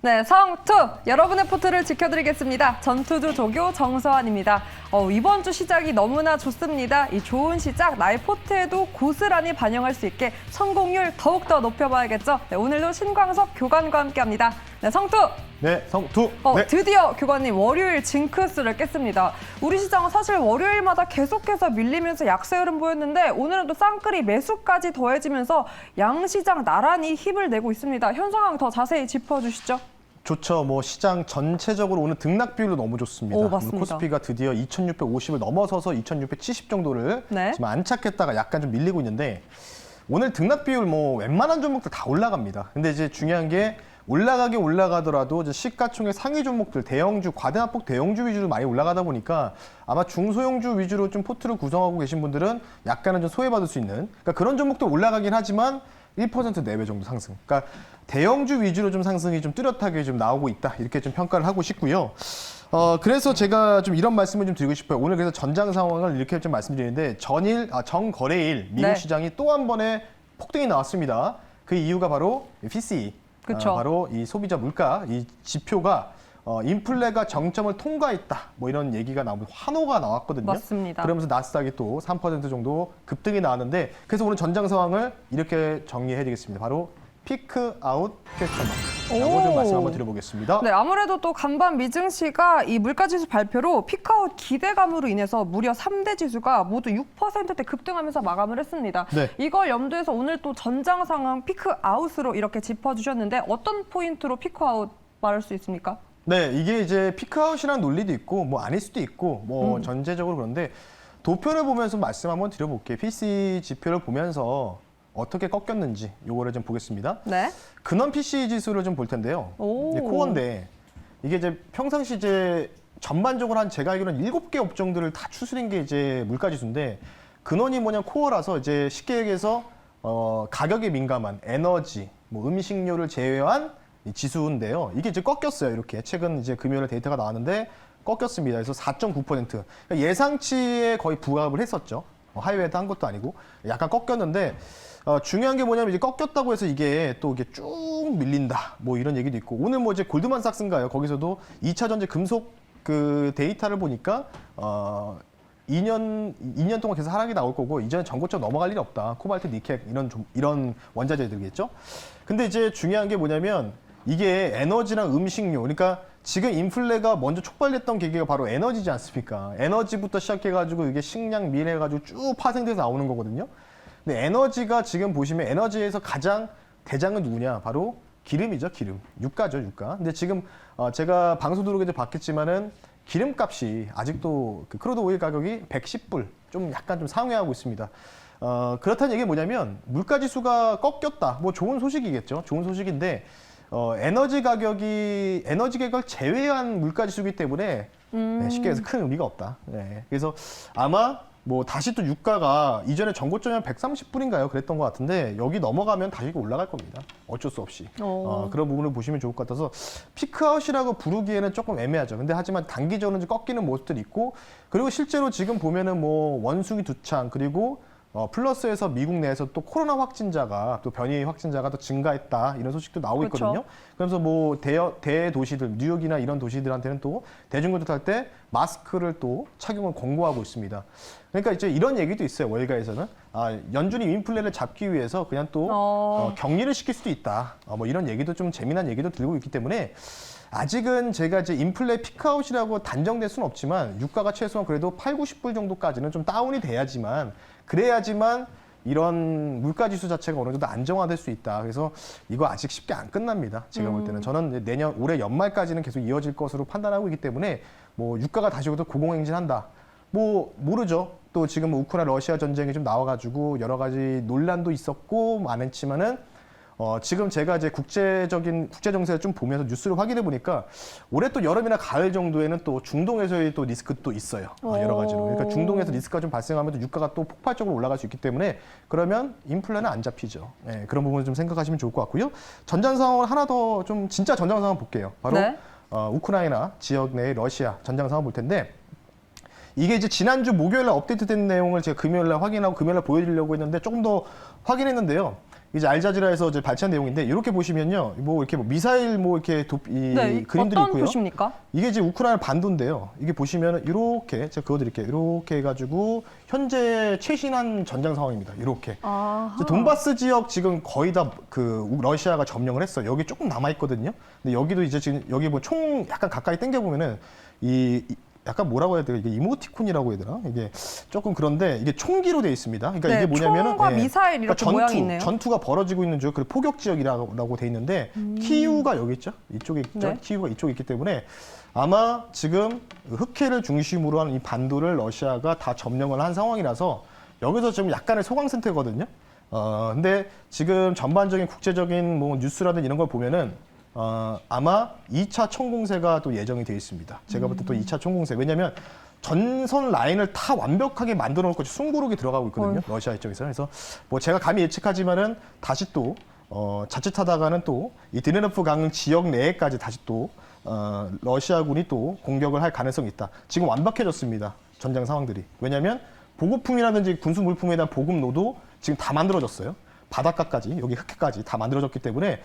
네, 성투! 여러분의 포트를 지켜드리겠습니다. 전투주 조교 정서환입니다. 이번 주 시작이 너무나 좋습니다. 이 좋은 시작, 나의 포트에도 고스란히 반영할 수 있게 성공률 더욱더 높여봐야겠죠. 네, 오늘도 신광석 교관과 함께합니다. 네, 성투! 네, 성투! 네. 드디어 교관님 월요일 징크스를 깼습니다. 우리 시장은 사실 월요일마다 계속해서 밀리면서 약세 흐름 보였는데 오늘은 또 쌍끌이 매수까지 더해지면서 양시장 나란히 힘을 내고 있습니다. 현 상황 더 자세히 짚어주시죠. 좋죠. 뭐 시장 전체적으로 오늘 등락 비율도 너무 좋습니다. 맞습니다. 코스피가 드디어 2,650을 넘어서서 2,670 정도를 네. 지금 안착했다가 약간 좀 밀리고 있는데 오늘 등락 비율 뭐 웬만한 종목들 다 올라갑니다. 근데 이제 중요한 게 올라가긴 올라가더라도 이제 시가총액 상위 종목들 대형주, 과대납폭 대형주 위주로 많이 올라가다 보니까 아마 중소형주 위주로 좀 포트를 구성하고 계신 분들은 약간은 좀 소외받을 수 있는 그러니까 그런 종목들 올라가긴 하지만 1% 내외 정도 상승. 그러니까 대형주 위주로 좀 상승이 좀 뚜렷하게 좀 나오고 있다. 이렇게 좀 평가를 하고 싶고요. 그래서 제가 좀 이런 말씀을 좀 드리고 싶어요. 오늘 그래서 전장 상황을 이렇게 좀 말씀드리는데 정거래일 미국 네. 시장이 또 한 번의 폭등이 나왔습니다. 그 이유가 바로 PCE. 그쵸. 바로 이 소비자 물가 이 지표가 인플레가 정점을 통과했다. 뭐 이런 얘기가 나오고 환호가 나왔거든요. 맞습니다. 그러면서 나스닥이 또 3% 정도 급등이 나왔는데 그래서 오늘 전장 상황을 이렇게 정리해드리겠습니다. 바로 피크 아웃 퀘스천 마크라고 좀 말씀 한번 드려보겠습니다. 네, 아무래도 또 간밤 미증시가 이 물가지수 발표로 피크아웃 기대감으로 인해서 무려 3대 지수가 모두 6%대 급등하면서 마감을 했습니다. 네. 이걸 염두해서 오늘 또 전장 상황 피크아웃으로 이렇게 짚어주셨는데 어떤 포인트로 피크아웃 말할 수 있습니까? 네, 이게 이제 피크아웃이라는 논리도 있고 뭐 아닐 수도 있고 뭐 전체적으로 그런데 도표를 보면서 말씀 한번 드려볼게요. PC 지표를 보면서 어떻게 꺾였는지 요거를 좀 보겠습니다. 네. 근원 PC 지수를 좀 볼 텐데요. 오. 이제 코어인데 이게 이제 평상시 이제 전반적으로 한 제가 알기로는 7개 업종들을 다 추스린 게 이제 물가 지수인데 근원이 뭐냐 코어라서 이제 쉽게 얘기해서 가격에 민감한 에너지, 뭐 음식료를 제외한 이 지수인데요. 이게 이제 꺾였어요. 이렇게 최근 이제 금요일에 데이터가 나왔는데 꺾였습니다. 그래서 4.9%. 그러니까 예상치에 거의 부합을 했었죠. 하이웨이도 한 것도 아니고 약간 꺾였는데 중요한 게 뭐냐면 이제 꺾였다고 해서 이게 또 이게 쭉 밀린다. 뭐 이런 얘기도 있고 오늘 뭐 이제 골드만삭스인가요? 거기서도 2차 전지 금속 그 데이터를 보니까 2년 동안 계속 하락이 나올 거고 이전에 전고점 넘어갈 일이 없다. 코발트, 니켈 이런 원자재들이겠죠. 근데 이제 중요한 게 뭐냐면 이게 에너지랑 음식료 그러니까 지금 인플레가 먼저 촉발됐던 계기가 바로 에너지지 않습니까? 에너지부터 시작해가지고 이게 식량, 밀 해가지고 쭉 파생돼서 나오는 거거든요. 근데 에너지가 지금 보시면 에너지에서 가장 대장은 누구냐? 바로 기름이죠, 기름. 유가죠, 유가. 근데 지금 제가 방송 들어오기 봤겠지만은 기름값이 아직도 그 크루드 오일 가격이 110불 좀 약간 좀 상회하고 있습니다. 그렇다는 얘기는 뭐냐면 물가 지수가 꺾였다. 뭐 좋은 소식이겠죠. 좋은 소식인데 에너지 가격을 제외한 물가 지수이기 때문에 네, 쉽게 해서 큰 의미가 없다. 네, 그래서 아마 뭐 다시 또 유가가 이전에 전고점이 한 130불인가요? 그랬던 것 같은데 여기 넘어가면 다시 올라갈 겁니다. 어쩔 수 없이. 그런 부분을 보시면 좋을 것 같아서 피크아웃이라고 부르기에는 조금 애매하죠. 근데 하지만 단기적으로 이제 꺾이는 모습들이 있고 그리고 실제로 지금 보면은 뭐 원숭이 두창 그리고 플러스에서 미국 내에서 또 코로나 확진자가 또 변이 확진자가 더 증가했다 이런 소식도 나오고 그렇죠. 있거든요. 그래서 뭐 대도시들 뉴욕이나 이런 도시들한테는 또 대중교통 탈 때 마스크를 또 착용을 권고하고 있습니다. 그러니까 이제 이런 얘기도 있어요. 월가에서는 연준이 인플레를 잡기 위해서 그냥 또 격리를 시킬 수도 있다. 뭐 이런 얘기도 좀 재미난 얘기도 들고 있기 때문에. 아직은 제가 이제 인플레 피크아웃이라고 단정될 수는 없지만 유가가 최소한 그래도 8, 90불 정도까지는 좀 다운이 돼야지만 그래야지만 이런 물가 지수 자체가 어느 정도 안정화될 수 있다. 그래서 이거 아직 쉽게 안 끝납니다. 제가 볼 때는 저는 올해 연말까지는 계속 이어질 것으로 판단하고 있기 때문에 뭐 유가가 다시 오도 고공행진한다. 뭐 모르죠. 또 지금 우크라이나 러시아 전쟁이 좀 나와가지고 여러 가지 논란도 있었고 많았지만은 지금 제가 이제 국제 정세를 좀 보면서 뉴스를 확인해 보니까 올해 또 여름이나 가을 정도에는 또 중동에서의 또 리스크도 있어요. 여러 가지로. 그러니까 중동에서 리스크가 좀 발생하면 또 유가가 또 폭발적으로 올라갈 수 있기 때문에 그러면 인플레는 안 잡히죠. 네, 그런 부분을 좀 생각하시면 좋을 것 같고요. 전장 상황을 하나 더 좀 진짜 전장 상황 볼게요. 바로 네. 우크라이나 지역 내의 러시아 전장 상황 볼 텐데 이게 이제 지난주 목요일날 업데이트된 내용을 제가 금요일날 확인하고 금요일날 보여드리려고 했는데 조금 더 확인했는데요. 이제 알자지라에서 이제 발췌한 내용인데 이렇게 보시면요, 뭐 이렇게 뭐 미사일 뭐 이렇게 네, 그림들이 어떤 있고요. 도시입니까? 이게 이제 우크라이나 반도인데요. 이게 보시면은 이렇게 제가 그어드릴게요. 이렇게 해가지고 현재 최신한 전장 상황입니다. 이렇게. 아하. 이제 돈바스 지역 지금 거의 다 그 러시아가 점령을 했어요. 여기 조금 남아 있거든요. 근데 여기도 이제 지금 여기 뭐 총 약간 가까이 당겨 보면은 약간 뭐라고 해야 돼요? 이게 이모티콘이라고 해야 되나? 이게 조금 그런데 이게 총기로 되어 있습니다. 그러니까 네, 이게 뭐냐면은 총과 미사일 이렇게 모양이 있네요. 전투가 벌어지고 있는 그 포격 지역이라고 돼 있는데 키이우가 여기 있죠? 이쪽에 있죠? 네. 키이우가 이쪽에 있기 때문에 아마 지금 흑해를 중심으로 하는 이 반도를 러시아가 다 점령을 한 상황이라서 여기서 지금 약간의 소강 상태거든요. 근데 지금 전반적인 국제적인 뭐 뉴스라든 이런 걸 보면은 아마 2차 총공세가 또 예정이 되어 있습니다. 제가 볼 때 또 2차 총공세. 왜냐면 전선 라인을 다 완벽하게 만들어 놓고 숨고르게 들어가고 있거든요. 러시아 입장에서. 그래서 뭐 제가 감히 예측하지만은 다시 또 자칫하다가는 또 이 드네르프 강 지역 내에까지 다시 또 러시아군이 또 공격을 할 가능성이 있다. 지금 완벽해졌습니다. 전장 상황들이. 왜냐하면 보급품이라든지 군수 물품에 대한 보급로도 지금 다 만들어졌어요. 바닷가까지, 여기 흑해까지 다 만들어졌기 때문에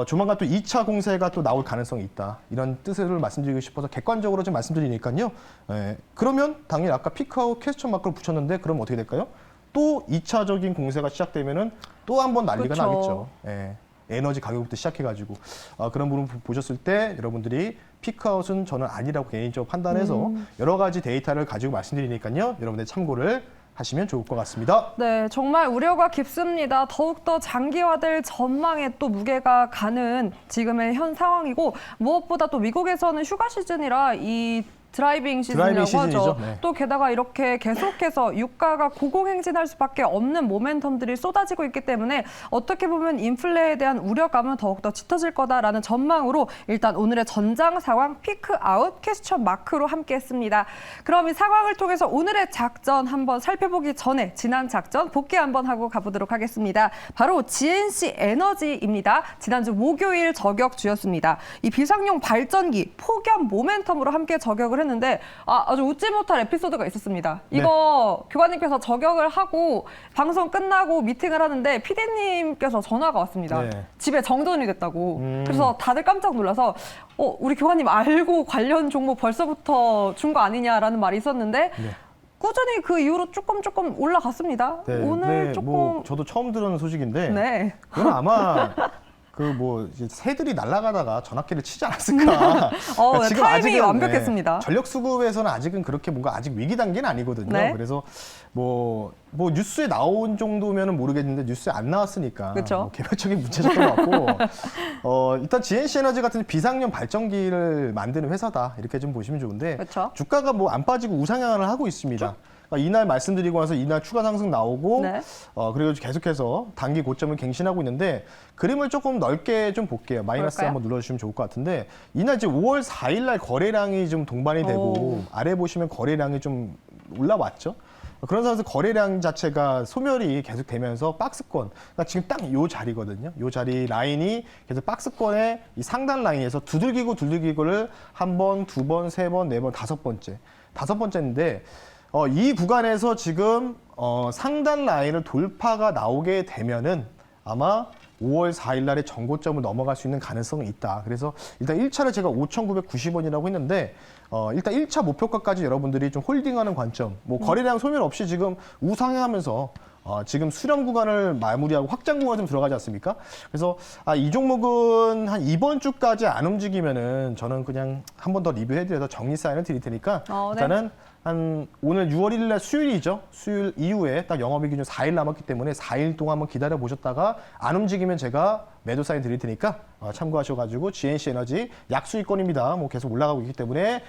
조만간 또 2차 공세가 또 나올 가능성이 있다. 이런 뜻을 말씀드리고 싶어서 객관적으로 좀 말씀드리니까요. 그러면 당연히 아까 피크아웃 퀘스천 마크를 붙였는데 그럼 어떻게 될까요? 또 2차적인 공세가 시작되면은 또 한 번 난리가 그쵸. 나겠죠. 에너지 가격부터 시작해가지고 그런 부분 보셨을 때 여러분들이 피크아웃은 저는 아니라고 개인적으로 판단해서 여러 가지 데이터를 가지고 말씀드리니까요. 여러분들 참고를 하시면 좋을 것 같습니다. 네, 정말 우려가 깊습니다. 더욱더 장기화될 전망에 또 무게가 가는 지금의 현 상황이고 무엇보다 또 미국에서는 휴가 시즌이라 이 드라이빙 시즌이라고 시즌이죠. 하죠. 네. 또 게다가 이렇게 계속해서 유가가 고공행진할 수밖에 없는 모멘텀들이 쏟아지고 있기 때문에 어떻게 보면 인플레에 대한 우려감은 더욱더 짙어질 거다라는 전망으로 일단 오늘의 전장 상황 피크아웃 퀘스천 마크로 함께했습니다. 그럼 이 상황을 통해서 오늘의 작전 한번 살펴보기 전에 지난 작전 복귀 한번 하고 가보도록 하겠습니다. 바로 GNC 에너지입니다. 지난주 목요일 저격주였습니다. 이 비상용 발전기 폭염 모멘텀으로 함께 저격을 했는데 아주 웃지 못할 에피소드가 있었습니다. 이거 교관님께서 저격을 하고 방송 끝나고 미팅을 하는데 PD님께서 전화가 왔습니다. 네. 집에 정전이 됐다고. 그래서 다들 깜짝 놀라서 우리 교관님 알고 관련 정보 벌써부터 준 거 아니냐라는 말이 있었는데 꾸준히 그 이후로 조금 올라갔습니다. 네, 오늘 네, 조금 뭐 저도 처음 들은 소식인데 네. 그건 아마 그 뭐 새들이 날아가다가 전화기를 치지 않았을까. 네, 타이밍이 완벽했습니다. 전력 수급에서는 아직은 그렇게 뭔가 아직 위기 단계는 아니거든요. 네. 그래서 뭐 뉴스에 나온 정도면은 모르겠는데 뉴스에 안 나왔으니까 그쵸. 뭐 개별적인 문제였던 것 같고 일단 GNC 에너지 같은 비상용 발전기를 만드는 회사다 이렇게 좀 보시면 좋은데 그쵸. 주가가 뭐 안 빠지고 우상향을 하고 있습니다. 그러니까 이날 말씀드리고 나서 이날 추가 상승 나오고 네. 그리고 계속해서 단기 고점을 갱신하고 있는데 그림을 조금 넓게 좀 볼게요. 마이너스 볼까요? 한번 눌러주시면 좋을 것 같은데 이날 이제 5월 4일 날 거래량이 좀 동반이 되고 아래 보시면 거래량이 좀 올라왔죠. 그런 상황에서 거래량 자체가 소멸이 계속 되면서 박스권, 그러니까 지금 딱 이 자리거든요. 이 자리 라인이 계속 박스권의 이 상단 라인에서 두들기고를 한 번, 두 번, 세 번, 네 번, 다섯 번째인데 이 구간에서 지금 상단 라인을 돌파가 나오게 되면은 아마 5월 4일 날에 전고점을 넘어갈 수 있는 가능성이 있다. 그래서 일단 1차를 제가 5,990원이라고 했는데 일단 1차 목표가까지 여러분들이 좀 홀딩하는 관점. 뭐 거래량 소멸 없이 지금 우상향하면서 지금 수렴 구간을 마무리하고 확장 구간 좀 들어가지 않습니까? 그래서 이 종목은 한 이번 주까지 안 움직이면은 저는 그냥 한 번 더 리뷰해드려서 정리 사인을 드릴 테니까 네. 일단은 한 오늘 6월 1일 날 수요일이죠. 수요일 이후에 딱 영업일 기준 4일 남았기 때문에 4일 동안 한번 기다려 보셨다가 안 움직이면 제가 매도 사인 드릴 테니까 참고하셔가지고 GNC 에너지 약수익권입니다. 뭐 계속 올라가고 있기 때문에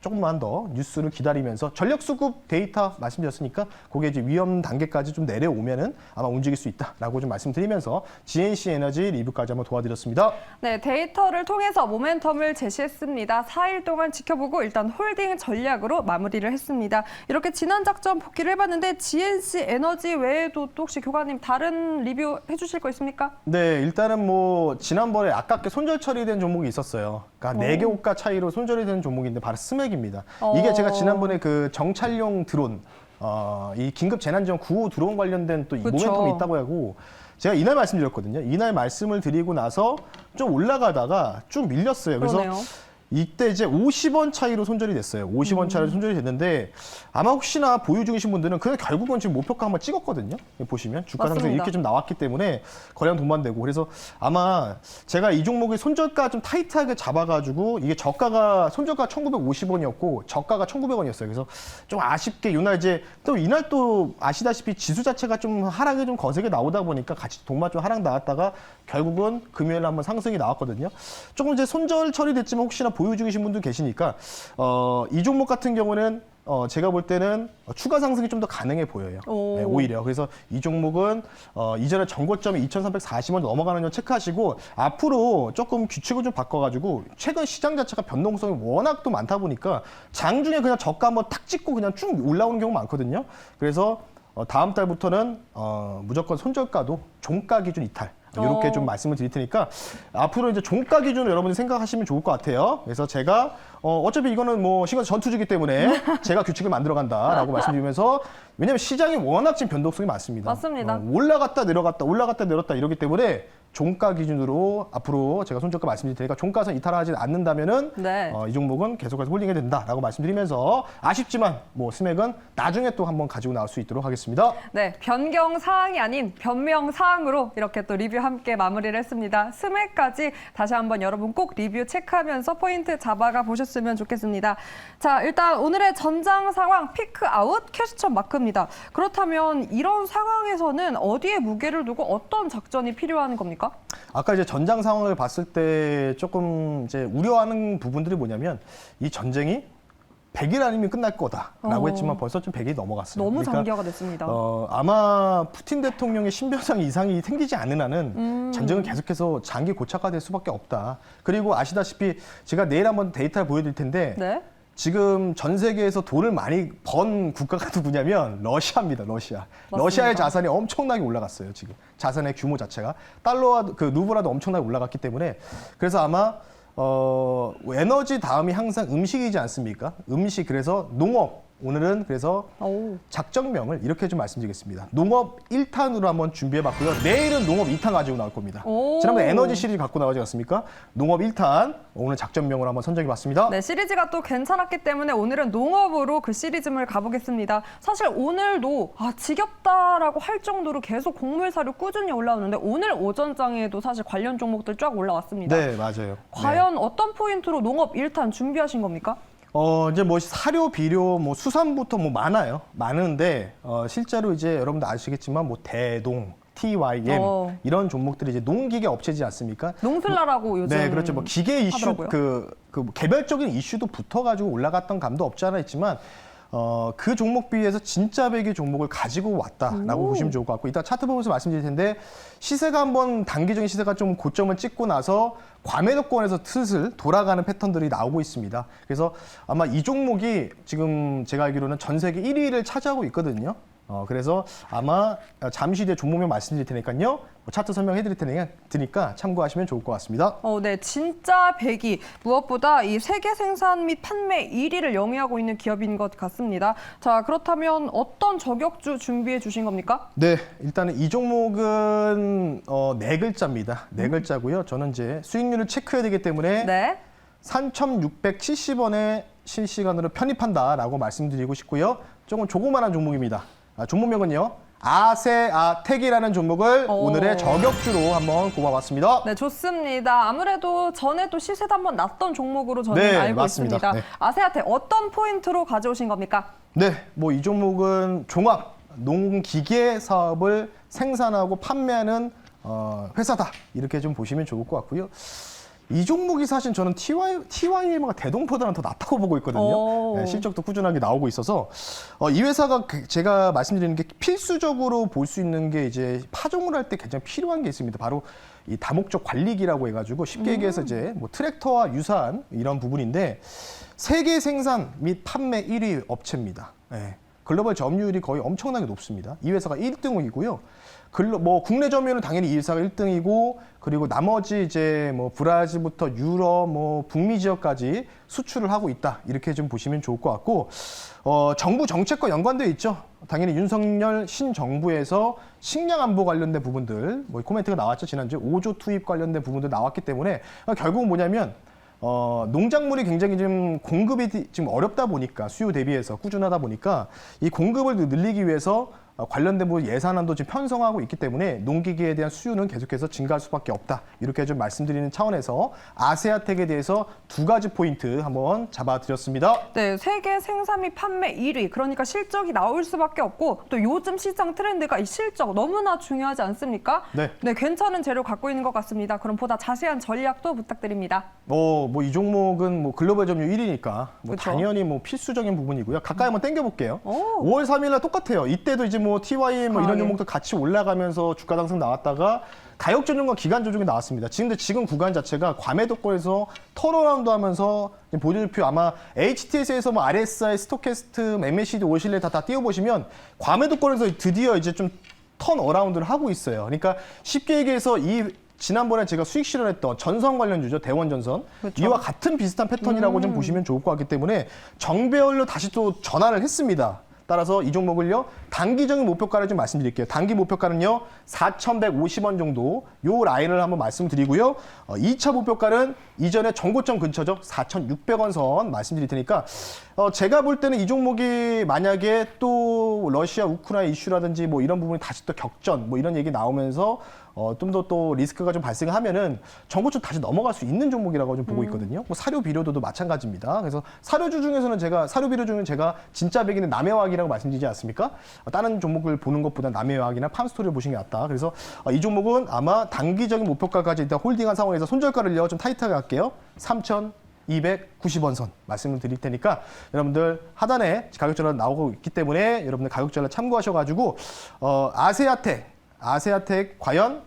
조금만 더 뉴스를 기다리면서 전력 수급 데이터 말씀드렸으니까 그게 이제 위험 단계까지 좀 내려오면은 아마 움직일 수 있다라고 좀 말씀드리면서 GNC 에너지 리뷰까지 한번 도와드렸습니다. 네, 데이터를 통해서 모멘텀을 제시했습니다. 4일 동안 지켜보고 일단 홀딩 전략으로 마무리를 했습니다. 이렇게 지난 작전 복귀를 해봤는데 GNC 에너지 외에도 또 혹시 교관님 다른 리뷰 해주실 거 있습니까? 네, 일단은 뭐 지난번에 아깝게 손절 처리된 종목이 있었어요. 그러니까 4개 호가 차이로 손절이 된 종목인데 바로 스맥입니다. 이게 제가 지난번에 그 정찰용 드론, 이 긴급 재난지원 9호 드론 관련된 또 이 그쵸. 모멘텀이 있다고 하고 제가 이날 말씀드렸거든요. 이날 말씀을 드리고 나서 좀 올라가다가 쭉 밀렸어요. 그래서 그러네요. 이때 이제 50원 차이로 손절이 됐어요. 50원 차이로 손절이 됐는데 아마 혹시나 보유 중이신 분들은 그냥 결국은 지금 목표가 한번 찍었거든요. 보시면 주가 상승이 맞습니다. 이렇게 좀 나왔기 때문에 거래량 동반되고 그래서 아마 제가 이 종목의 손절가 좀 타이트하게 잡아가지고 이게 저가가 손절가 1,950원이었고 저가가 1,900원이었어요. 그래서 좀 아쉽게 이날 이제 또 이날 또 아시다시피 지수 자체가 좀 하락이 좀 거세게 나오다 보니까 같이 동반 좀 하락 나왔다가 결국은 금요일 한번 상승이 나왔거든요. 조금 이제 손절 처리됐지만 혹시나 보유 중이신 분들 계시니까 이 종목 같은 경우는 제가 볼 때는 추가 상승이 좀 더 가능해 보여요. 오. 네, 오히려. 그래서 이 종목은 이전에 전고점이 2,340원 넘어가는 점 체크하시고 앞으로 조금 규칙을 좀 바꿔가지고 최근 시장 자체가 변동성이 워낙 또 많다 보니까 장중에 그냥 저가 한번 탁 찍고 그냥 쭉 올라오는 경우 많거든요. 그래서 다음 달부터는 무조건 손절가도 종가 기준 이탈. 이렇게 좀 말씀을 드릴 테니까 앞으로 이제 종가 기준으로 여러분이 생각하시면 좋을 것 같아요. 그래서 제가 어차피 이거는 뭐 시간 전투주기 때문에 제가 규칙을 만들어 간다라고 말씀드리면서 왜냐하면 시장이 워낙 지금 변동성이 많습니다. 맞습니다. 올라갔다 내려갔다 올라갔다 내렸다 이러기 때문에 종가 기준으로 앞으로 제가 손절가 말씀드릴 테니까 종가선 이탈하지 않는다면은 네. 이 종목은 계속해서 홀딩이 된다라고 말씀드리면서 아쉽지만 뭐 스맥은 나중에 또 한번 가지고 나올 수 있도록 하겠습니다. 네, 변경 사항이 아닌 변명 사항으로 이렇게 또 리뷰 함께 마무리를 했습니다. 스맥까지 다시 한번 여러분 꼭 리뷰 체크하면서 포인트 잡아가 보셨으면 좋겠습니다. 자, 일단 오늘의 전장 상황 피크 아웃 캐시점 마크입니다. 그렇다면 이런 상황에서는 어디에 무게를 두고 어떤 작전이 필요한 겁니까? 아까 이제 전장 상황을 봤을 때 조금 이제 우려하는 부분들이 뭐냐면 이 전쟁이 100일 아니면 끝날 거다라고 했지만 벌써 좀 100일이 넘어갔어요. 너무 그러니까 장기화가 됐습니다. 아마 푸틴 대통령의 신변상 이상이 생기지 않는 한은 전쟁은 계속해서 장기 고착화될 수밖에 없다. 그리고 아시다시피 제가 내일 한번 데이터를 보여드릴 텐데 네. 지금 전 세계에서 돈을 많이 번 국가가 누구냐면 러시아입니다. 러시아. 러시아의 자산이 엄청나게 올라갔어요. 지금 자산의 규모 자체가 달러와 그 루블화도 엄청나게 올라갔기 때문에 그래서 아마 에너지 다음이 항상 음식이지 않습니까? 음식 그래서 농업 오늘은 그래서 오. 작전명을 이렇게 좀 말씀드리겠습니다. 농업 1탄으로 한번 준비해봤고요. 내일은 농업 2탄 가지고 나올 겁니다. 오. 지난번에 에너지 시리즈 갖고 나오지 않습니까? 농업 1탄 오늘 작전명으로 한번 선정해봤습니다. 네, 시리즈가 또 괜찮았기 때문에 오늘은 농업으로 그 시리즈물 가보겠습니다. 사실 오늘도 지겹다라고 할 정도로 계속 곡물 사료 꾸준히 올라오는데 오늘 오전장에도 사실 관련 종목들 쫙 올라왔습니다. 네, 맞아요. 과연 어떤 포인트로 농업 1탄 준비하신 겁니까? 이제 뭐 사료, 비료, 뭐 수산부터 뭐 많아요. 많은데 실제로 이제 여러분들 아시겠지만 뭐 대동, TYM 이런 종목들이 이제 농기계 업체지 않습니까? 농슬라라고 요즘 네, 그렇죠. 뭐 기계 이슈 하더라고요. 그 개별적인 이슈도 붙어가지고 올라갔던 감도 없지 않아 있지만. 그 종목 비해서 진짜 배기 종목을 가지고 왔다라고 보시면 좋을 것 같고 이따 차트 보면서 말씀드릴 텐데 시세가 한번 단기적인 시세가 좀 고점을 찍고 나서 과매도권에서 슬슬 돌아가는 패턴들이 나오고 있습니다. 그래서 아마 이 종목이 지금 제가 알기로는 전 세계 1위를 차지하고 있거든요. 그래서 아마 잠시 뒤에 종목명 말씀드릴 테니까요. 차트 설명해 드릴 테니까 참고하시면 좋을 것 같습니다. 네, 진짜 배기 무엇보다 이 세계 생산 및 판매 1위를 영위하고 있는 기업인 것 같습니다. 자, 그렇다면 어떤 저격주 준비해 주신 겁니까? 네, 일단은 이 종목은 네 글자입니다. 네 글자고요. 저는 이제 수익률을 체크해야 되기 때문에 네. 3,670원에 실시간으로 편입한다라고 말씀드리고 싶고요. 조금 조그만한 종목입니다. 종목명은요. 아세아텍이라는 종목을 오늘의 저격주로 한번 꼽아봤습니다. 네, 좋습니다. 아무래도 전에 또 시세도 한번 났던 종목으로 저는 네, 알고 맞습니다. 있습니다. 네. 아세아텍 어떤 포인트로 가져오신 겁니까? 네, 뭐 이 종목은 종합 농기계 사업을 생산하고 판매하는 회사다. 이렇게 좀 보시면 좋을 것 같고요. 이 종목이 사실 저는 TYM가 대동보다는 더 낫다고 보고 있거든요. 네, 실적도 꾸준하게 나오고 있어서 이 회사가 제가 말씀드리는 게 필수적으로 볼 수 있는 게 이제 파종을 할 때 굉장히 필요한 게 있습니다. 바로 이 다목적 관리기라고 해가지고 쉽게 얘기해서 이제 뭐 트랙터와 유사한 이런 부분인데 세계 생산 및 판매 1위 업체입니다. 네. 글로벌 점유율이 거의 엄청나게 높습니다. 이 회사가 1등이고요. 뭐 국내 점유율은 당연히 이일사가 1등이고 그리고 나머지 이제 뭐 브라질부터 유럽, 뭐 북미 지역까지 수출을 하고 있다. 이렇게 좀 보시면 좋을 것 같고 정부 정책과 연관되어 있죠. 당연히 윤석열 신정부에서 식량 안보 관련된 부분들, 뭐 코멘트가 나왔죠. 지난주에 5조 투입 관련된 부분도 나왔기 때문에 결국은 뭐냐면 농작물이 굉장히 좀 공급이 지금 어렵다 보니까 수요 대비해서 꾸준하다 보니까 이 공급을 늘리기 위해서 관련된 부분 예산안도 지금 편성하고 있기 때문에 농기계에 대한 수요는 계속해서 증가할 수밖에 없다. 이렇게 좀 말씀드리는 차원에서 아세아텍에 대해서 두 가지 포인트 한번 잡아드렸습니다. 네, 세계 생산 및 판매 1위. 그러니까 실적이 나올 수밖에 없고 또 요즘 시장 트렌드가 이 실적 너무나 중요하지 않습니까? 네. 네, 괜찮은 재료 갖고 있는 것 같습니다. 그럼 보다 자세한 전략도 부탁드립니다. 뭐 이 종목은 뭐 글로벌 점유율 1위니까 뭐 그쵸? 당연히 뭐 필수적인 부분이고요. 가까이 한번 당겨볼게요. 오. 5월 3일날 똑같아요. 이때도 이제 뭐 TY 뭐 아, 이런 예. 종목도 같이 올라가면서 주가 상승 나왔다가 가격 조정과 기간 조정이 나왔습니다. 지금 구간 자체가 과매도권에서 턴어라운드 하면서 보조지표 아마 HTS에서 뭐 RSI, 스토캐스트, MACD, 오실레 다 띄워보시면 과매도권에서 드디어 이제 좀 턴어라운드를 하고 있어요. 그러니까 쉽게 얘기해서 지난번에 제가 수익 실현했던 전선 관련주죠. 대원전선. 그렇죠. 이와 같은 비슷한 패턴이라고 좀 보시면 좋을 것 같기 때문에 정배열로 다시 또 전환을 했습니다. 따라서 이 종목을요. 단기적인 목표가를 좀 말씀드릴게요. 단기 목표가는요. 4,150원 정도 요 라인을 한번 말씀드리고요. 2차 목표가는 이전에 전고점 근처죠. 4,600원 선 말씀드릴 테니까 제가 볼 때는 이 종목이 만약에 또 러시아 우크라이나 이슈라든지 뭐 이런 부분이 다시 또 격전 뭐 이런 얘기 나오면서 좀 더 또 리스크가 좀 발생하면은 전고점 다시 넘어갈 수 있는 종목이라고 좀 보고 있거든요. 뭐 사료 비료도도 마찬가지입니다. 그래서 사료 비료 중에 제가 진짜 백이는 남해화학이라고 말씀드리지 않습니까? 다른 종목을 보는 것보다 남해화학이나 팜스토리를 보시는 게 낫다. 그래서 이 종목은 아마 단기적인 목표가까지 일단 홀딩한 상황에서 손절가를요 좀 타이트하게 할게요. 3,290원 선 말씀을 드릴 테니까 여러분들 하단에 가격 전략 나오고 있기 때문에 여러분들 가격 전략 참고하셔가지고 아세아텍 과연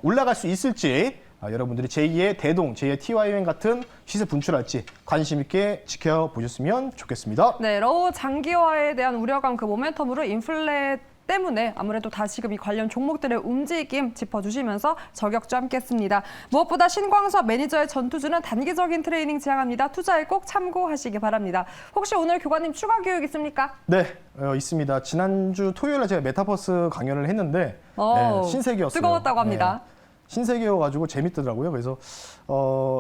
올라갈 수 있을지 여러분들이 제2의 대동, 제2의 TYM 같은 시세 분출할지 관심 있게 지켜보셨으면 좋겠습니다. 네, 러우 장기화에 대한 우려감 그 모멘텀으로 인플레 때문에 아무래도 다시금 이 관련 종목들의 움직임 짚어주시면서 저격주 함께했습니다. 무엇보다 신광섭 매니저의 전투주는 단기적인 트레이닝 지향합니다. 투자에 꼭 참고하시기 바랍니다. 혹시 오늘 교관님 추가 교육 있습니까? 네, 있습니다. 지난주 토요일에 제가 메타버스 강연을 했는데 신세계였어요. 뜨거웠다고 합니다. 신세계여가지고 재밌더라고요. 그래서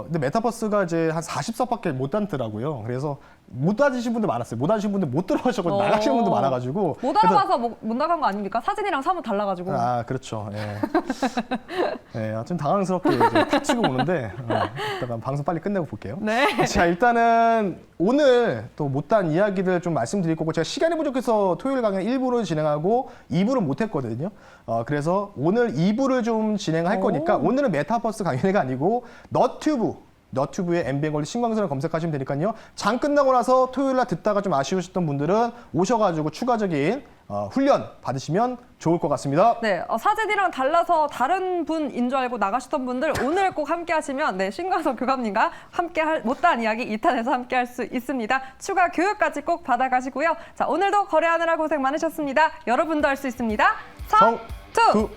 근데 메타버스가 이제 한 40석밖에 못 담더라고요. 그래서 못 받으신 분들 많았어요. 못 받으신 분들 못 들어가셔서 나가시는 분들 많아가지고. 못 알아봐서 못 나간 거 아닙니까? 사진이랑 사뭇 달라가지고. 아, 그렇죠. 예. 예, 좀 당황스럽게 이제 탁 치고 오는데 일단 방송 빨리 끝내고 볼게요. 네. 자, 일단은 오늘 또 못다한 이야기들 좀 말씀드릴 거고 제가 시간이 부족해서 토요일 강연 1부를 진행하고 2부를 못했거든요. 그래서 오늘 2부를 좀 진행할 거니까 오늘은 메타버스 강연회가 아니고 너튜브에 엠비앵걸리 신광선을 검색하시면 되니까요. 장 끝나고 나서 토요일 날 듣다가 좀 아쉬우셨던 분들은 오셔가지고 추가적인 훈련 받으시면 좋을 것 같습니다. 네, 사진이랑 달라서 다른 분인 줄 알고 나가셨던 분들 오늘 꼭 함께 하시면 신광섭 교감님과 함께 못다한 이야기 2탄에서 함께 할 수 있습니다. 추가 교육까지 꼭 받아가시고요. 자, 오늘도 거래하느라 고생 많으셨습니다. 여러분도 할 수 있습니다. 성투!